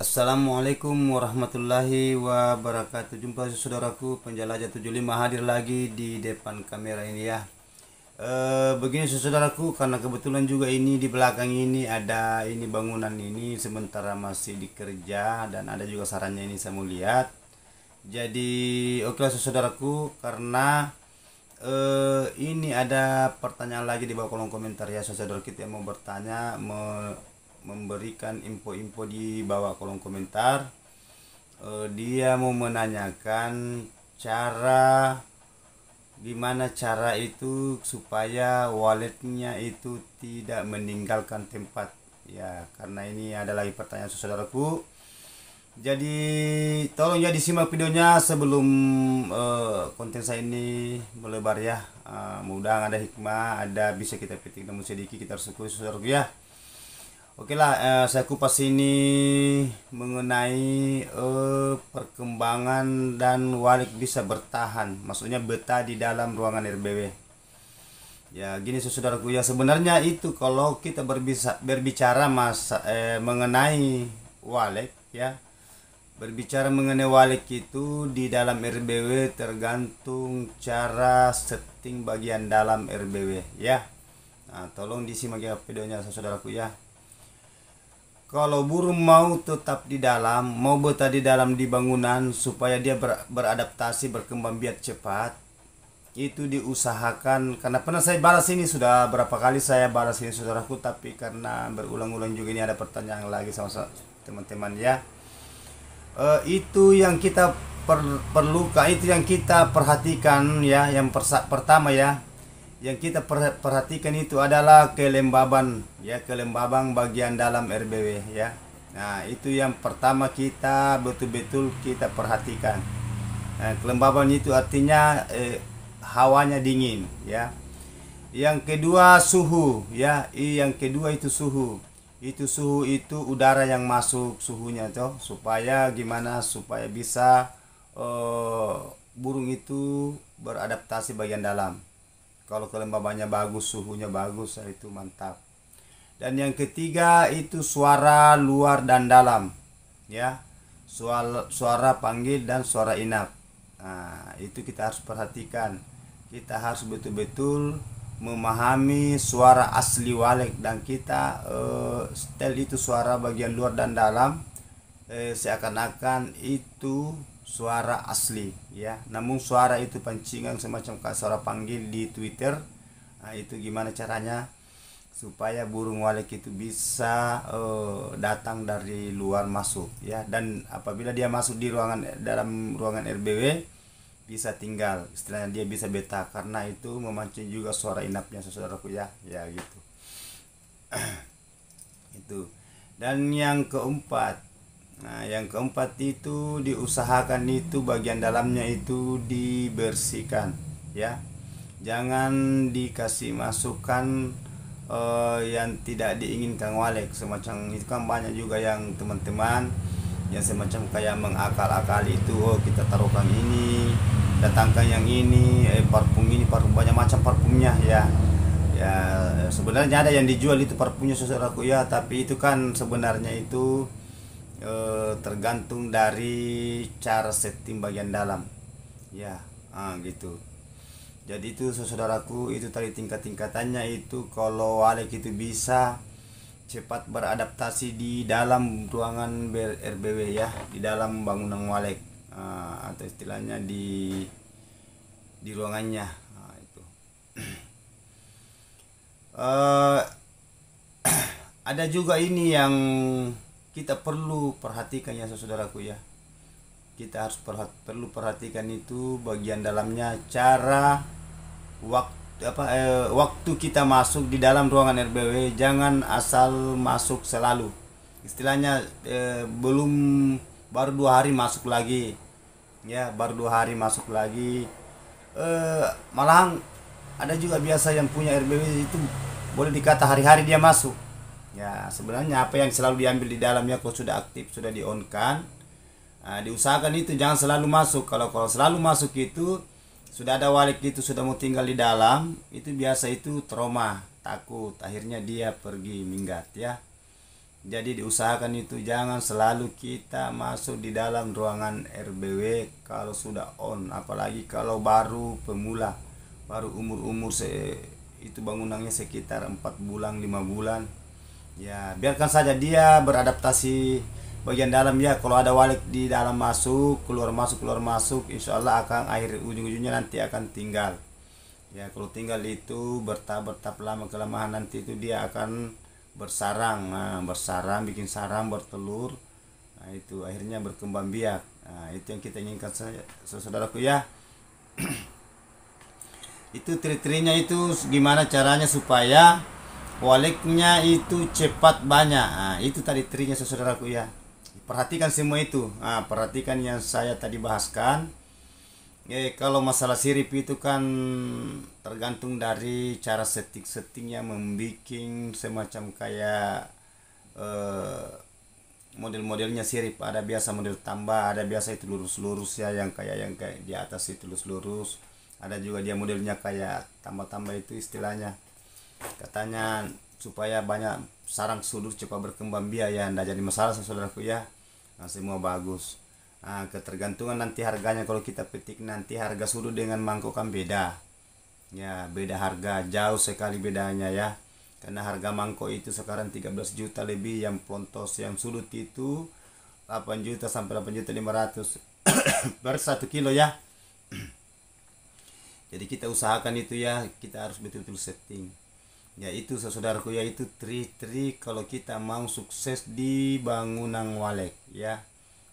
Assalamualaikum warahmatullahi wabarakatuh. Jumpa saudaraku penjelajah 75 hadir lagi di depan kamera ini ya. Begini saudaraku, karena kebetulan juga ini di belakang ini ada ini bangunan ini sementara masih dikerja dan ada juga sarannya ini saya mau lihat. Jadi oke lah saudaraku, karena ini ada pertanyaan lagi di bawah kolom komentar ya saudara kita yang mau bertanya, memberikan info-info di bawah kolom komentar. Dia mau menanyakan gimana cara itu supaya walletnya itu tidak meninggalkan tempat ya, karena ini ada lagi pertanyaan saudaraku. Jadi tolong ya disimak videonya sebelum konten saya ini melebar ya. Mudah-mudahan ada hikmah, ada bisa kita petik namun sedikit kita harus syukuri saudaraku ya. Oke lah, saya kupas ini mengenai perkembangan dan wallet bisa bertahan, maksudnya betah di dalam ruangan RBW. Ya gini saudaraku ya, sebenarnya itu kalau kita berbicara mengenai wallet ya, berbicara mengenai wallet itu di dalam RBW tergantung cara setting bagian dalam RBW ya. Nah, tolong disimak ya videonya saudaraku ya. Kalau burung mau tetap di dalam, mau betah di dalam di bangunan supaya dia beradaptasi, berkembang biak cepat, itu diusahakan. Karena pernah saya balas ini, sudah berapa kali saya balas ini saudaraku, tapi karena berulang-ulang juga ini ada pertanyaan lagi sama teman-teman ya. Itu yang kita perlukan, itu yang kita perhatikan ya. Yang pertama ya, yang kita perhatikan itu adalah kelembaban ya, kelembaban bagian dalam RBW ya. Nah itu yang pertama kita betul-betul kita perhatikan. Nah, kelembaban itu artinya hawanya dingin ya. Yang kedua suhu ya, yang kedua itu suhu. Itu suhu itu udara yang masuk suhunya toh, supaya gimana, supaya bisa burung itu beradaptasi bagian dalam. Kalau kelembabannya bagus, suhunya bagus, itu mantap. Dan yang ketiga itu suara luar dan dalam ya, suara panggil dan suara inap. Nah itu kita harus perhatikan, kita harus betul-betul memahami suara asli wallet, dan kita setel itu suara bagian luar dan dalam seakan-akan itu suara asli ya, namun suara itu pancingan semacam kayak suara panggil di Twitter. Nah itu gimana caranya supaya burung walek itu bisa datang dari luar masuk ya, dan apabila dia masuk di dalam ruangan RBW bisa tinggal, istilahnya dia bisa betah, karena itu memancing juga suara inapnya saudaraku ya, ya gitu. Itu. Dan yang keempat, nah yang keempat itu diusahakan itu bagian dalamnya itu dibersihkan ya, jangan dikasih masukan yang tidak diinginkan walek semacam itu. Kan banyak juga yang teman-teman yang semacam kayak mengakal-akali itu, oh kita taruhkan ini, datangkan yang ini, parfum ini, parfum, banyak macam parfumnya ya. Ya sebenarnya ada yang dijual itu parfumnya saudaraku ya, tapi itu kan sebenarnya itu tergantung dari cara setting bagian dalam ya, gitu. Jadi itu saudaraku, itu tadi tingkat-tingkatannya itu. Kalau walek itu bisa cepat beradaptasi di dalam ruangan RBW ya, di dalam bangunan walek, atau istilahnya di ruangannya. Nah, itu. Ada juga ini yang kita perlu perhatikan ya saudaraku ya, kita harus perlu perhatikan itu bagian dalamnya, cara waktu kita masuk di dalam ruangan RBW, jangan asal masuk selalu, istilahnya baru 2 hari masuk lagi ya, baru 2 hari masuk lagi. Malahan ada juga biasa yang punya RBW itu boleh dikata hari-hari dia masuk ya. Sebenarnya apa yang selalu diambil di dalamnya, kalau sudah aktif, sudah di on kan, diusahakan itu jangan selalu masuk. Kalau selalu masuk itu sudah ada wallet itu, sudah mau tinggal di dalam, itu biasa itu trauma, takut, akhirnya dia pergi minggat ya. Jadi diusahakan itu jangan selalu kita masuk di dalam ruangan RBW kalau sudah on, apalagi kalau baru pemula, baru umur-umur itu bangunannya sekitar 4 bulan 5 bulan. Ya biarkan saja dia beradaptasi bagian dalam ya. Kalau ada walik di dalam masuk keluar masuk, insya Allah akan akhir ujung-ujungnya nanti akan tinggal. Ya kalau tinggal itu bertahap lama kelemahan nanti itu dia akan bersarang, bersarang, bikin sarang, bertelur. Nah, itu akhirnya berkembang biak. Nah, itu yang kita inginkan saudaraku ya. Itu tri-trinya itu gimana caranya supaya waliknya itu cepat banyak. Nah, itu tadi trinya saudaraku ya. Perhatikan semua itu. Nah, perhatikan yang saya tadi bahaskan. Kalau masalah sirip itu kan tergantung dari cara setting-settingnya, membuat semacam kayak model-modelnya sirip. Ada biasa model tambah, ada biasa itu lurus-lurus ya, yang kayak di atas itu lurus-lurus. Ada juga dia modelnya kayak tambah-tambah, itu istilahnya katanya supaya banyak sarang sudut cepat berkembang biak ya. Nggak jadi masalah saudaraku ya. Nah, semua bagus. Nah, ketergantungan nanti harganya, kalau kita petik nanti harga sudut dengan mangkok kan beda ya, beda harga, jauh sekali bedanya ya. Karena harga mangkok itu sekarang 13 juta lebih, yang plontos yang sudut itu 8 juta sampai 8 juta 500 per 1 kilo ya. Jadi kita usahakan itu ya, kita harus betul-betul setting ya. Itu saudaraku ya, itu trik-trik kalau kita mau sukses di bangunan walek ya.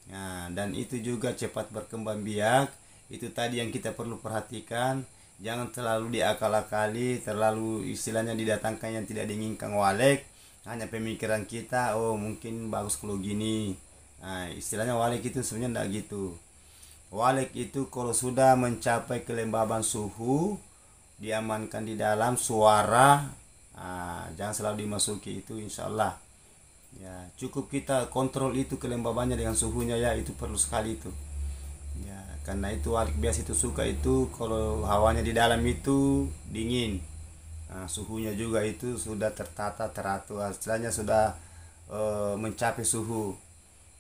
Nah, dan itu juga cepat berkembang biak. Itu tadi yang kita perlu perhatikan. Jangan terlalu diakal-akali, terlalu istilahnya didatangkan yang tidak diinginkan walek. Hanya pemikiran kita, oh mungkin bagus kalau gini. Nah, istilahnya walek itu sebenarnya tidak gitu. Walek itu kalau sudah mencapai kelembaban suhu, diamankan di dalam suara, jangan selalu dimasuki, itu insya Allah ya. Cukup kita kontrol itu kelembabannya dengan suhunya ya, itu perlu sekali itu ya. Karena itu walik biasa itu suka itu kalau hawanya di dalam itu dingin, suhunya juga itu sudah tertata teratur, istilahnya sudah mencapai suhu.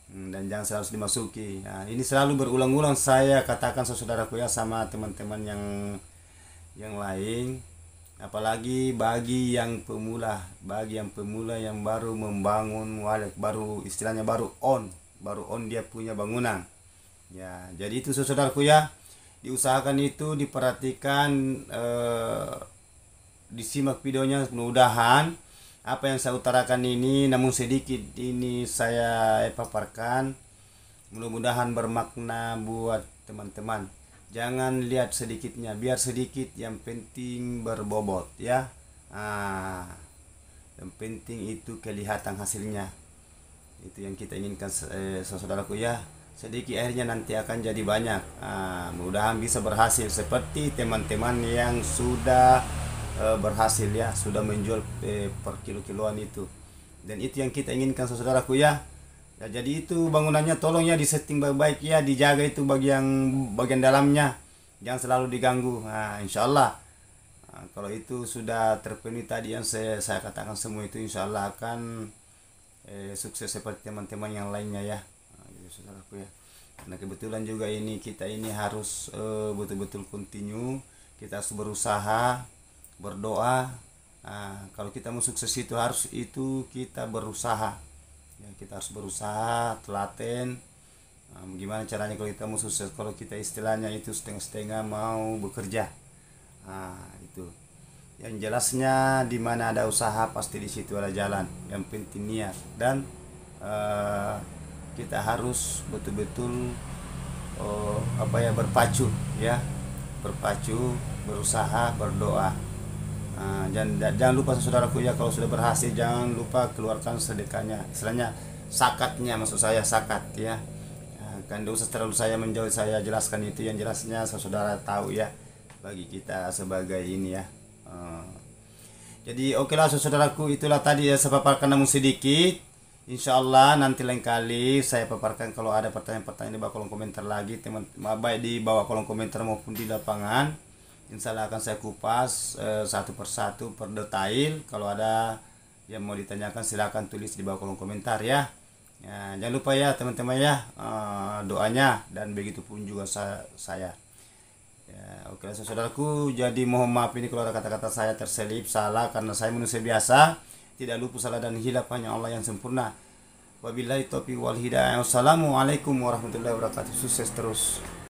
Dan jangan selalu dimasuki. Nah, ini selalu berulang-ulang saya katakan saudaraku ya, sama teman-teman yang lain, apalagi bagi yang pemula, yang baru membangun walek, baru istilahnya baru on dia punya bangunan ya. Jadi itu saudaraku ya, diusahakan itu diperhatikan, disimak videonya, mudah-mudahan apa yang saya utarakan ini namun sedikit ini saya paparkan, mudah-mudahan bermakna buat teman-teman. Jangan lihat sedikitnya, biar sedikit, yang penting berbobot ya. Yang penting itu kelihatan hasilnya. Itu yang kita inginkan saudaraku ya. Sedikit akhirnya nanti akan jadi banyak. Mudah-mudahan bisa berhasil seperti teman-teman yang sudah berhasil ya, sudah menjual per kilo-kiloan itu. Dan itu yang kita inginkan saudaraku ya. Ya, jadi itu bangunannya tolong ya disetting baik-baik ya, dijaga itu bagian dalamnya, jangan selalu diganggu. Nah, insya Allah kalau itu sudah terpenuhi tadi yang saya katakan semua itu, insya Allah akan sukses seperti teman-teman yang lainnya ya. Nah, gitu, saudaraku ya. Karena kebetulan juga ini kita ini harus betul-betul continue, kita harus berusaha, berdoa. Kalau kita mau sukses itu harus kita berusaha ya, kita harus berusaha telaten. Gimana caranya kalau kita mau sukses, kalau kita istilahnya itu setengah-setengah mau bekerja. Itu yang jelasnya, di mana ada usaha pasti di situ ada jalan, yang penting niat. Dan kita harus betul-betul berpacu ya, berusaha, berdoa. Jangan lupa saudaraku ya, kalau sudah berhasil jangan lupa keluarkan sedekahnya, istilahnya sakatnya, maksud saya sakat ya. Kan tidak usah terlalu saya menjauh, saya jelaskan itu yang jelasnya saudara tahu ya, bagi kita sebagai ini ya. Jadi oke lah saudaraku, itulah tadi ya saya paparkan namun sedikit. Insya Allah nanti lain kali saya paparkan, kalau ada pertanyaan-pertanyaan di bawah kolom komentar lagi teman, baik di bawah kolom komentar maupun di lapangan. Insya Allah akan saya kupas satu persatu per detail. Kalau ada Yang mau ditanyakan silakan tulis di bawah kolom komentar ya. Ya, jangan lupa ya teman-teman ya, doanya, dan begitu pun juga saya. Ya, oke saudaraku, jadi mohon maaf ini kalau ada kata-kata saya terselip salah, karena saya manusia biasa, tidak luput salah dan hilaf, hanya Allah yang sempurna. Wabillahi taufiq wal hidayah. Wassalamualaikum warahmatullahi wabarakatuh. Sukses terus.